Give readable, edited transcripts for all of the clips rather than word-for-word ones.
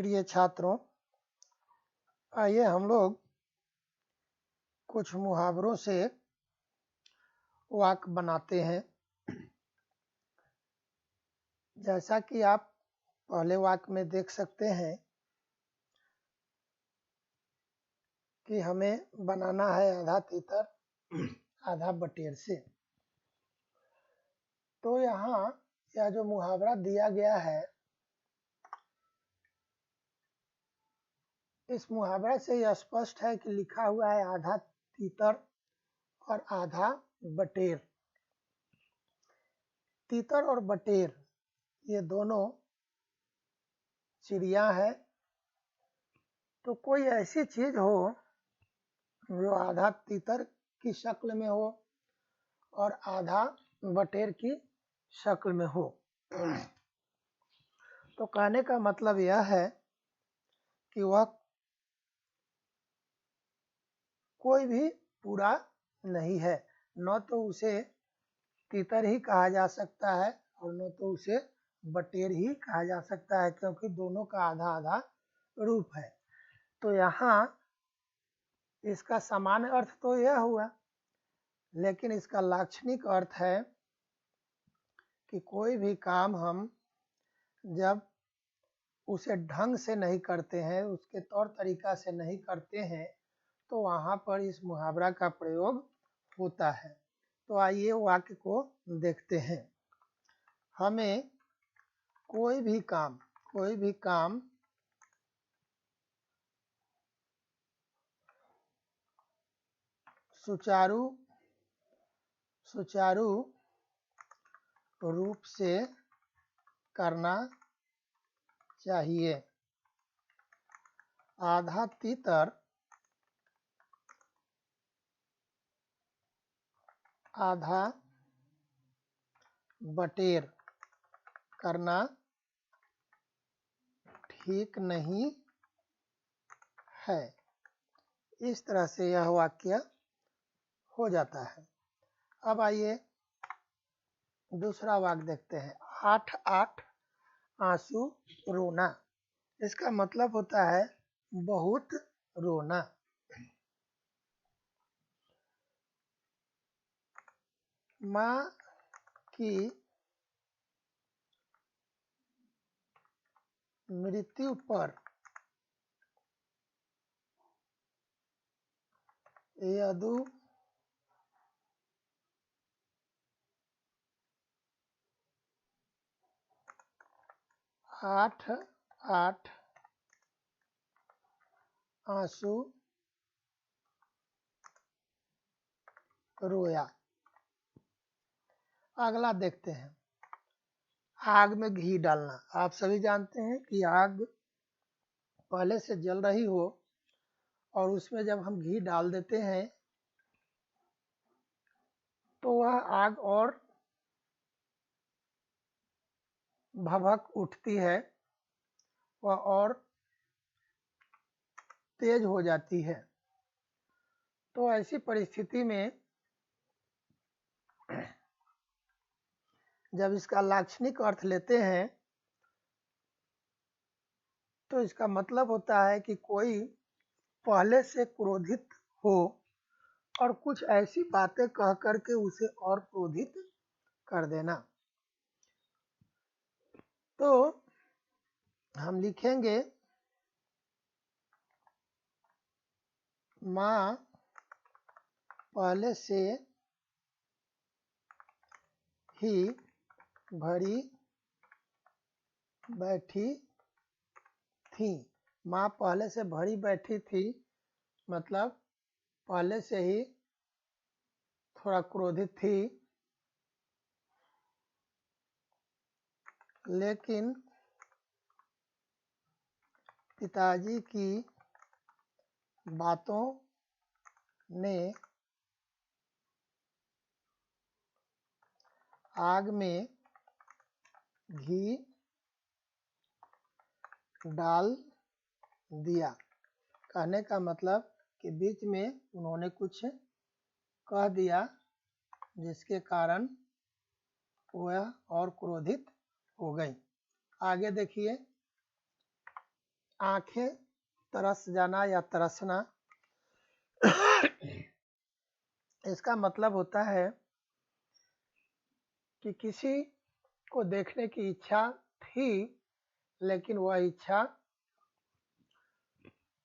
प्रिय छात्रों, आइए हम लोग कुछ मुहावरों से वाक्य बनाते हैं। जैसा कि आप पहले वाक्य में देख सकते हैं कि हमें बनाना है आधा तीतर आधा बटेर से। तो यहाँ यह जो मुहावरा दिया गया है, इस मुहावरे से यह स्पष्ट है कि लिखा हुआ है आधा तीतर और आधा बटेर। तीतर और बटेर ये दोनों चिड़िया है। तो कोई ऐसी चीज हो जो आधा तीतर की शक्ल में हो और आधा बटेर की शक्ल में हो। तो कहने का मतलब यह है कि वह कोई भी पूरा नहीं है, न तो उसे तीतर ही कहा जा सकता है और न तो उसे बटेर ही कहा जा सकता है, क्योंकि दोनों का आधा आधा रूप है। तो यहाँ इसका सामान्य अर्थ तो यह हुआ, लेकिन इसका लाक्षणिक अर्थ है कि कोई भी काम हम जब उसे ढंग से नहीं करते हैं, उसके तौर तरीका से नहीं करते हैं, तो वहाँ पर इस मुहावरा का प्रयोग होता है। तो आइए वाक्य को देखते हैं। हमें कोई भी काम सुचारू रूप से करना चाहिए। आधा तीतर आधा बटेर करना ठीक नहीं है। इस तरह से यह वाक्य हो जाता है। अब आइए दूसरा वाक्य देखते हैं। 8 आंसू रोना। इसका मतलब होता है बहुत रोना। माँ की मृत्यु पर यदु 8 आंसू रोया। अगला देखते हैं। आग में घी डालना। आप सभी जानते हैं कि आग पहले से जल रही हो और उसमें जब हम घी डाल देते हैं तो वह आग और भभक उठती है, वह और तेज हो जाती है। तो ऐसी परिस्थिति में जब इसका लाक्षणिक अर्थ लेते हैं तो इसका मतलब होता है कि कोई पहले से क्रोधित हो और कुछ ऐसी बातें कह करके उसे और क्रोधित कर देना। तो हम लिखेंगे माँ पहले से ही भरी बैठी थी। माँ पहले से भरी बैठी थी मतलब पहले से ही थोड़ा क्रोधित थी, लेकिन पिताजी की बातों ने आग में घी डाल दिया। कहने का मतलब कि बीच में उन्होंने कुछ कह दिया जिसके कारण वह और क्रोधित हो गई। आगे देखिए। आंखें तरस जाना या तरसना, इसका मतलब होता है कि किसी को देखने की इच्छा थी लेकिन वह इच्छा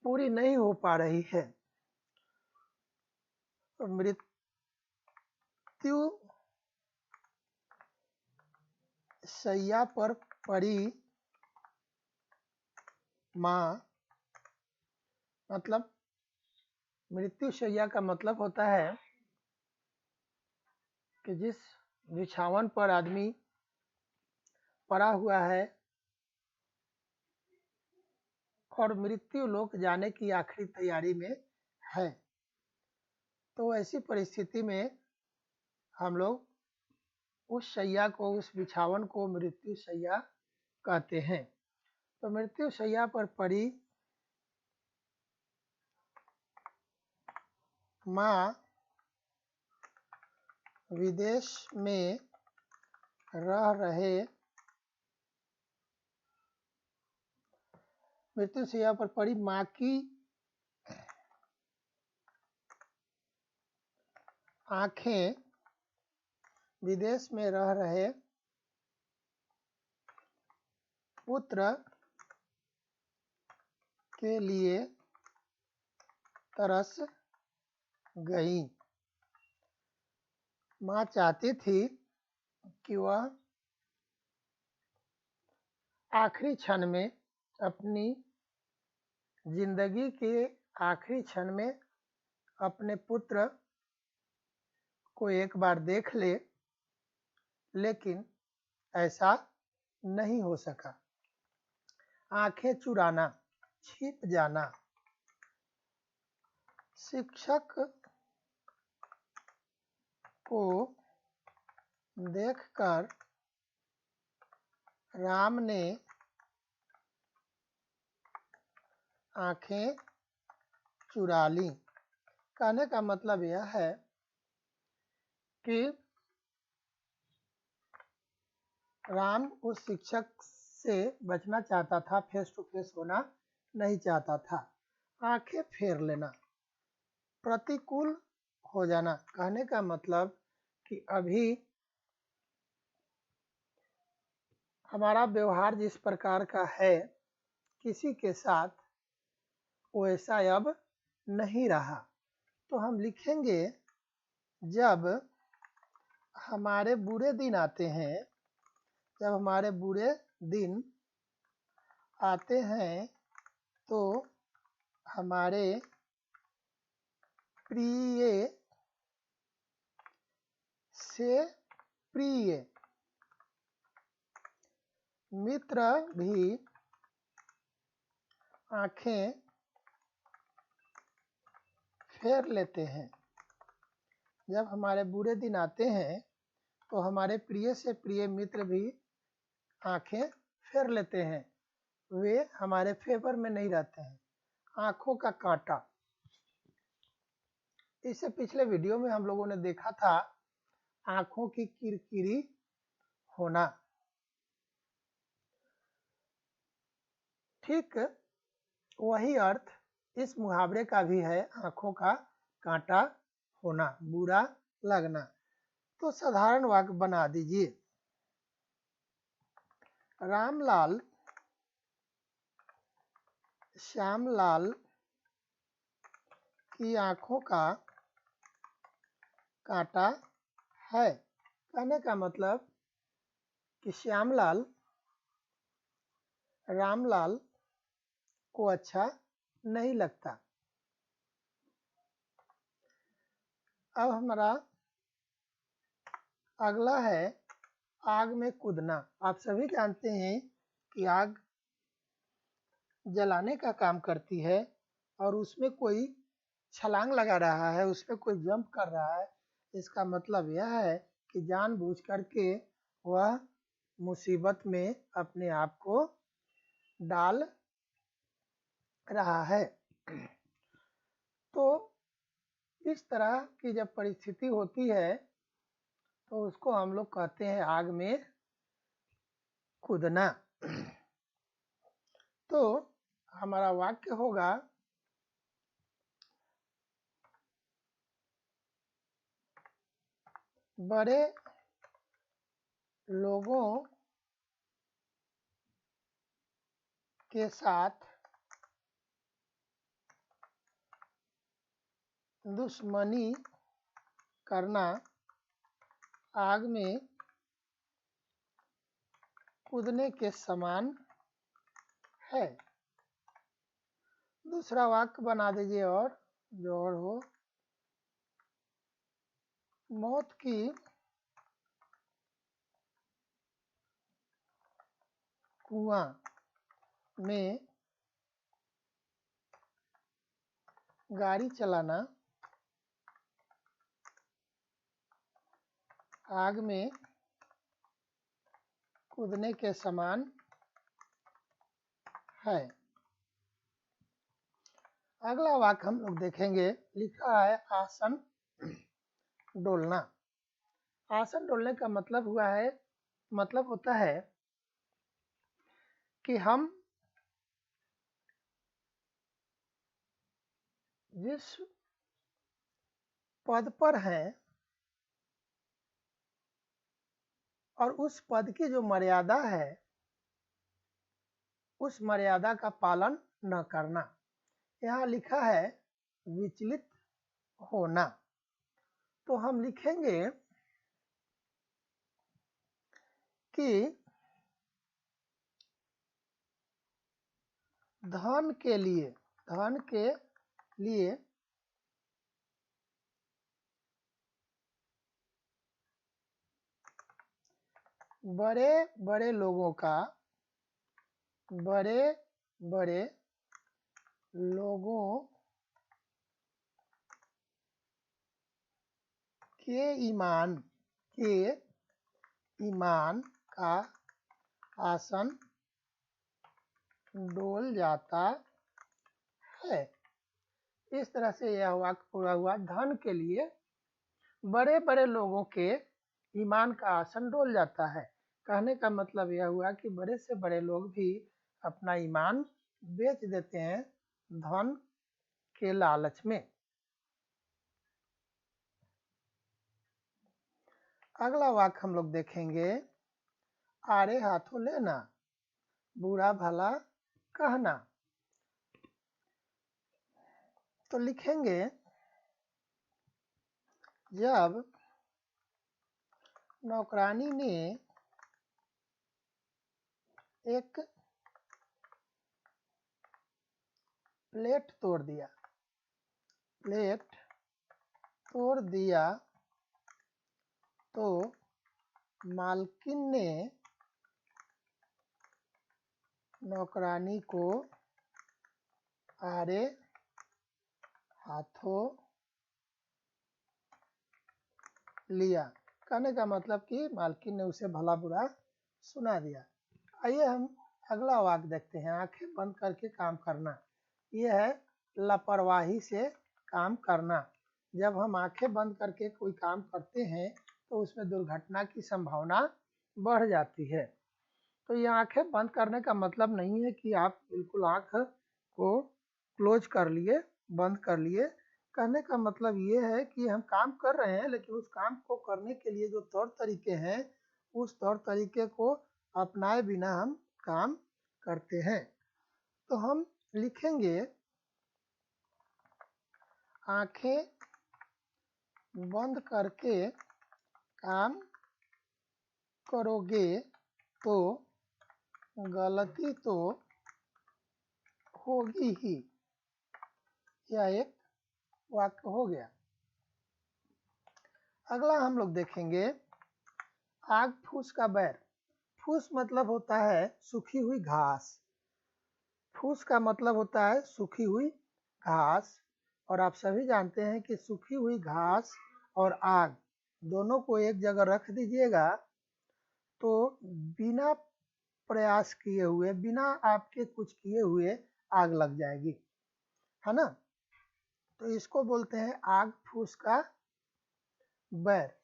पूरी नहीं हो पा रही है। तो मृत्यु शैया पर पड़ी माँ, मतलब मृत्यु शैया का मतलब होता है कि जिस बिछावन पर आदमी पड़ा हुआ है और मृत्यु लोक जाने की आखिरी तैयारी में है, तो ऐसी परिस्थिति में हम लोग उस शैया को, उस बिछावन को मृत्यु शैया कहते हैं। तो मृत्यु शैया पर पड़ी माँ विदेश में रह रहे, मृत्यु शैया पर पड़ी माँ की आंखें विदेश में रह रहे पुत्र के लिए तरस गई। माँ चाहती थी कि वह आखिरी क्षण में, अपनी जिंदगी के आखिरी क्षण में अपने पुत्र को एक बार देख ले, लेकिन ऐसा नहीं हो सका। आंखें चुराना, छिप जाना। शिक्षक को देखकर राम ने आंखें चुरा ली। कहने का मतलब यह है कि राम उस शिक्षक से बचना चाहता था, फेस टू फेस होना नहीं चाहता था। आंखें फेर लेना, प्रतिकूल हो जाना। कहने का मतलब कि अभी हमारा व्यवहार जिस प्रकार का है किसी के साथ, वैसा अब नहीं रहा। तो हम लिखेंगे जब हमारे बुरे दिन आते हैं, जब हमारे बुरे दिन आते हैं तो हमारे प्रिय से प्रिय मित्र भी आंखें फेर लेते हैं। जब हमारे बुरे दिन आते हैं तो हमारे प्रिय से प्रिय मित्र भी आंखें फेर लेते हैं, वे हमारे फेवर में नहीं रहते हैं। आंखों का कांटा, इससे पिछले वीडियो में हम लोगों ने देखा था आंखों की किरकिरी होना। ठीक वही अर्थ इस मुहावरे का भी है, आंखों का कांटा होना, बुरा लगना। तो साधारण वाक्य बना दीजिए। रामलाल श्यामलाल की आंखों का कांटा है। कहने का मतलब कि श्यामलाल रामलाल को अच्छा नहीं लगता। अब हमारा अगला है आग में कूदना। आप सभी जानते हैं कि आग जलाने का काम करती है और उसमें कोई छलांग लगा रहा है, उसमें कोई जंप कर रहा है। इसका मतलब यह है कि जानबूझ करके वह मुसीबत में अपने आप को डाल रहा है। तो इस तरह की जब परिस्थिति होती है तो उसको हम लोग कहते हैं आग में कूदना। तो हमारा वाक्य होगा बड़े लोगों के साथ दुश्मनी करना आग में कूदने के समान है। दूसरा वाक्य बना दीजिए और जो और हो, मौत की कुआं में गाड़ी चलाना आग में कूदने के समान है। अगला वाक्य हम लोग देखेंगे, लिखा है आसन डोलना। आसन डोलने का मतलब होता है कि हम जिस पद पर हैं और उस पद की जो मर्यादा है उस मर्यादा का पालन न करना। यहाँ लिखा है विचलित होना, तो हम लिखेंगे कि धन के लिए बड़े बड़े लोगों के ईमान का आसन डोल जाता है। इस तरह से यह वाक्य पूरा हुआ। धन के लिए बड़े बड़े लोगों के ईमान का आसन डोल जाता है। कहने का मतलब यह हुआ कि बड़े से बड़े लोग भी अपना ईमान बेच देते हैं धन के लालच में। अगला वाक्य हम लोग देखेंगे, आड़े हाथों लेना, बुरा भला कहना। तो लिखेंगे जब नौकरानी ने एक प्लेट तोड़ दिया तो मालकिन ने नौकरानी को आड़े हाथों लिया। कहने का मतलब कि मालकिन ने उसे भला बुरा सुना दिया। आइए हम अगला वाक्य देखते हैं, आंखें बंद करके काम करना। यह है लापरवाही से काम करना। जब हम आंखें बंद करके कोई काम करते हैं तो उसमें दुर्घटना की संभावना बढ़ जाती है। तो ये आंखें बंद करने का मतलब नहीं है कि आप बिल्कुल आंख को क्लोज कर लिए, बंद कर लिए। कहने का मतलब ये है कि हम काम कर रहे हैं लेकिन उस काम को करने के लिए जो तौर तरीके हैं उस तौर तरीके को अपनाए बिना हम काम करते हैं। तो हम लिखेंगे आंखें बंद करके काम करोगे तो गलती तो होगी ही। यह एक वाक्य हो गया। अगला हम लोग देखेंगे आग फूस का बैर। फूस मतलब होता है सूखी हुई घास। फूस का मतलब होता है सूखी हुई घास, और आप सभी जानते हैं कि सूखी हुई घास और आग दोनों को एक जगह रख दीजिएगा तो बिना प्रयास किए हुए, बिना आपके कुछ किए हुए आग लग जाएगी, है ना। तो इसको बोलते हैं आग फूस का बैर।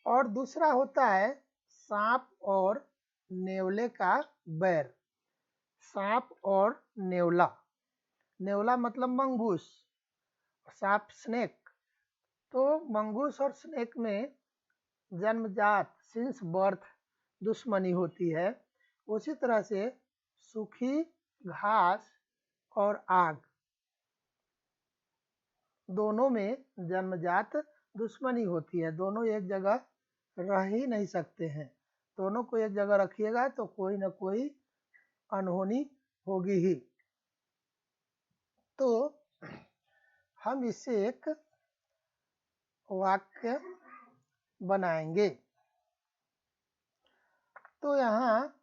और दूसरा होता है सांप और नेवले का बैर। सांप और नेवला, नेवला मतलब मंगूस, सांप स्नेक। तो मंगूस और स्नेक में जन्मजात सिंस बर्थ दुश्मनी होती है। उसी तरह से सूखी घास और आग दोनों में जन्मजात दुश्मनी होती है। दोनों एक जगह रह ही नहीं सकते हैं। दोनों को एक जगह रखिएगा तो कोई ना कोई अनहोनी होगी ही। तो हम इससे एक वाक्य बनाएंगे। तो यहाँ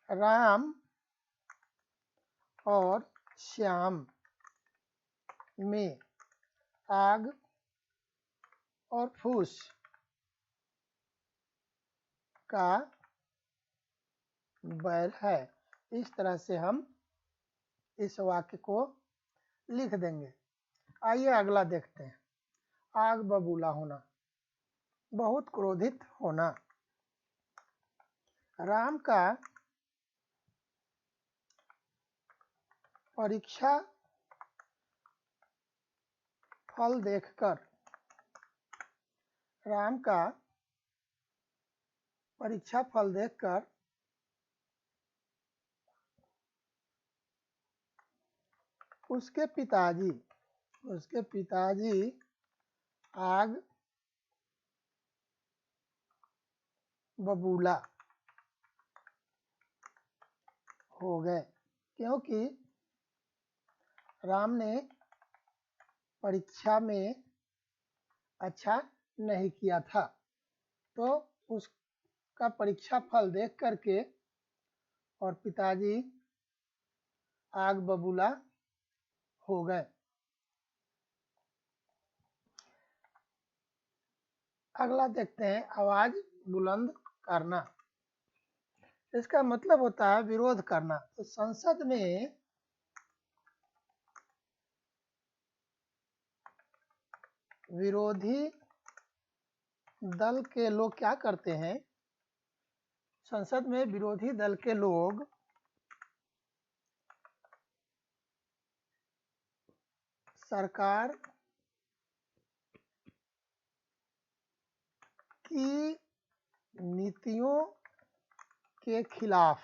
राम और श्याम में आग और फूस का बैर है। इस तरह से हम इस वाक्य को लिख देंगे। आइए अगला देखते हैं। आग बबूला होना, बहुत क्रोधित होना। राम का परीक्षा फल देखकर, राम का परीक्षा फल देखकर उसके पिताजी आग बबूला हो गए, क्योंकि राम ने परीक्षा में अच्छा नहीं किया था। तो उसका परीक्षा फल देख करके और पिताजी आग बबूला हो गए। अगला देखते हैं, आवाज बुलंद करना। इसका मतलब होता है विरोध करना। तो संसद में विरोधी दल के लोग क्या करते हैं? संसद में विरोधी दल के लोग सरकार की नीतियों के खिलाफ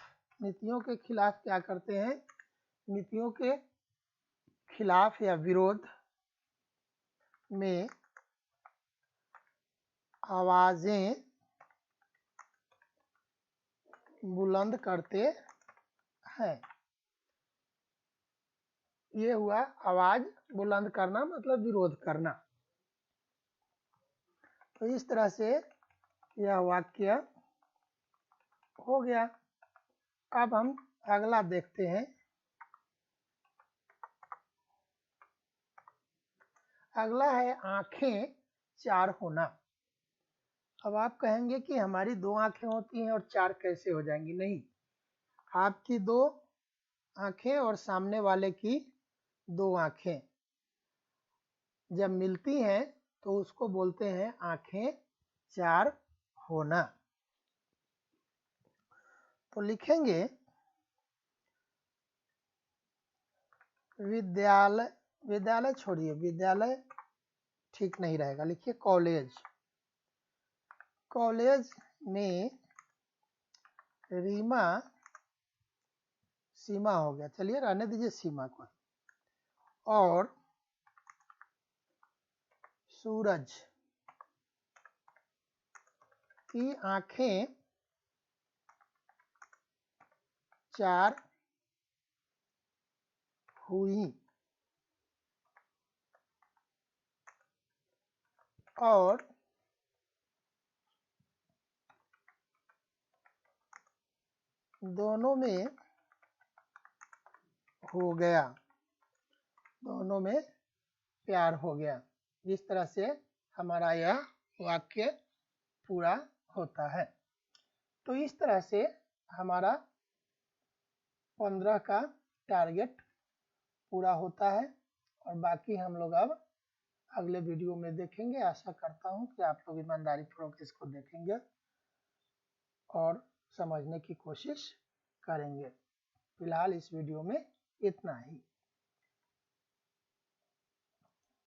क्या करते हैं? नीतियों के खिलाफ या विरोध में आवाजें बुलंद करते हैं। ये हुआ आवाज बुलंद करना, मतलब विरोध करना। तो इस तरह से यह वाक्य हो गया। अब हम अगला देखते हैं। अगला है आंखें चार होना। अब आप कहेंगे कि हमारी दो आंखें होती हैं और चार कैसे हो जाएंगी? नहीं, आपकी दो आंखें और सामने वाले की दो आंखें जब मिलती हैं तो उसको बोलते हैं आंखें चार होना। तो लिखेंगे विद्यालय छोड़िए, विद्यालय ठीक नहीं रहेगा, लिखिए कॉलेज में रीमा, सीमा हो गया, चलिए रहने दीजिए सीमा को, और सूरज की आंखें चार हुई और दोनों में हो गया, दोनों में प्यार हो गया। इस तरह से हमारा यह वाक्य पूरा होता है। तो इस तरह से हमारा 15 का टारगेट पूरा होता है और बाकी हम लोग अब अगले वीडियो में देखेंगे। आशा करता हूँ कि आप लोग ईमानदारी पूर्वक इसको देखेंगे और समझने की कोशिश करेंगे। फिलहाल इस वीडियो में इतना ही।